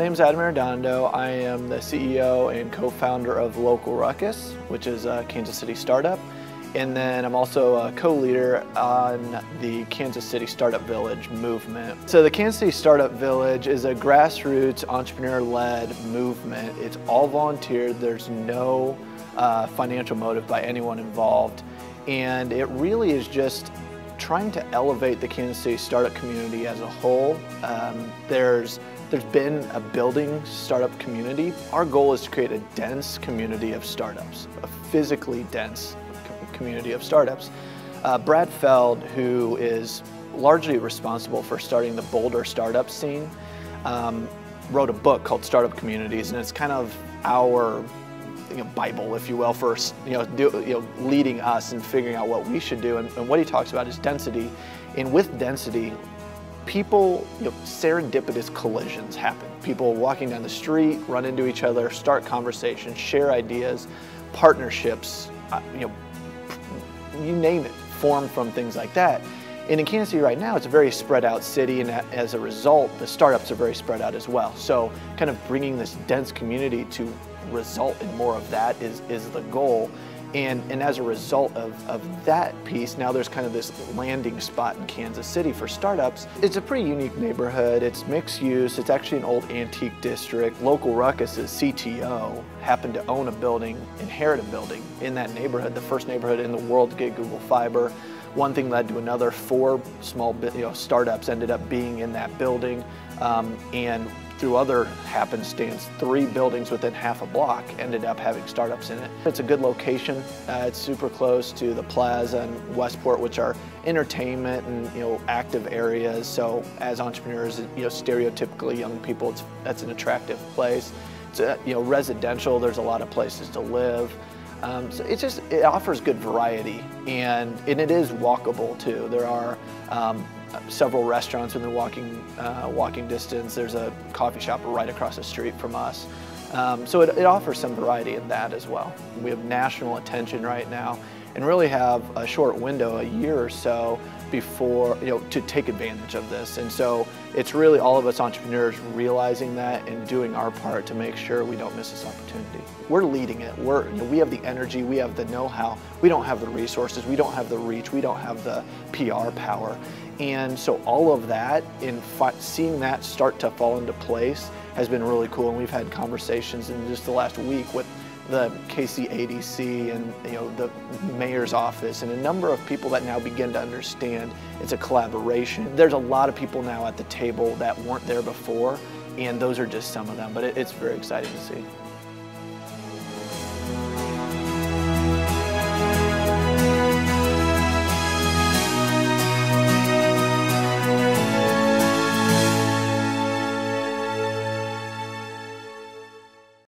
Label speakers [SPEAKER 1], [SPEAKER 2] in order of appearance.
[SPEAKER 1] name's Arredondo. I am the CEO and co-founder of Local Ruckus, which is a Kansas City startup. And then I'm also a co-leader on the Kansas City Startup Village movement. So the Kansas City Startup Village is a grassroots entrepreneur-led movement. It's all volunteer. There's no financial motive by anyone involved. And it really is just trying to elevate the Kansas City startup community as a whole. There's been a building startup community. Our goal is to create a dense community of startups, a physically dense community of startups. Brad Feld, who is largely responsible for starting the Boulder startup scene, wrote a book called Startup Communities, and it's kind of our Bible, if you will, for leading us and figuring out what we should do. And what he talks about is density. And with density, people, serendipitous collisions happen. People walking down the street run into each other, start conversations, share ideas, partnerships, you name it, form from things like that. And in Kansas City right now, it's a very spread out city, and as a result, the startups are very spread out as well. So kind of bringing this dense community to result in more of that is the goal. And as a result of that piece, now there's kind of this landing spot in Kansas City for startups. It's a pretty unique neighborhood. It's mixed use. It's actually an old antique district. Local Ruckus's CTO happened to own a building, inherit a building in that neighborhood, the first neighborhood in the world to get Google Fiber. One thing led to another. 4 small startups ended up being in that building, and through other happenstance, 3 buildings within half a block ended up having startups in it. It's a good location. It's super close to the Plaza and Westport, which are entertainment and active areas. So as entrepreneurs, stereotypically young people, that's an attractive place. It's residential. There's a lot of places to live. So it offers good variety, and it is walkable too. There are several restaurants within walking distance. There's a coffee shop right across the street from us. So it offers some variety in that as well. We have national attention right now and really have a short window, a year or so, before, to take advantage of this. And so it's really all of us entrepreneurs realizing that and doing our part to make sure we don't miss this opportunity. We're leading it. We have the energy, we have the know-how. We don't have the resources, we don't have the reach, we don't have the PR power. And so all of that, seeing that start to fall into place has been really cool. And we've had conversations in just the last week with the KCADC and the mayor's office and a number of people that now begin to understand it's a collaboration. There's a lot of people now at the table that weren't there before, and those are just some of them, but it's very exciting to see.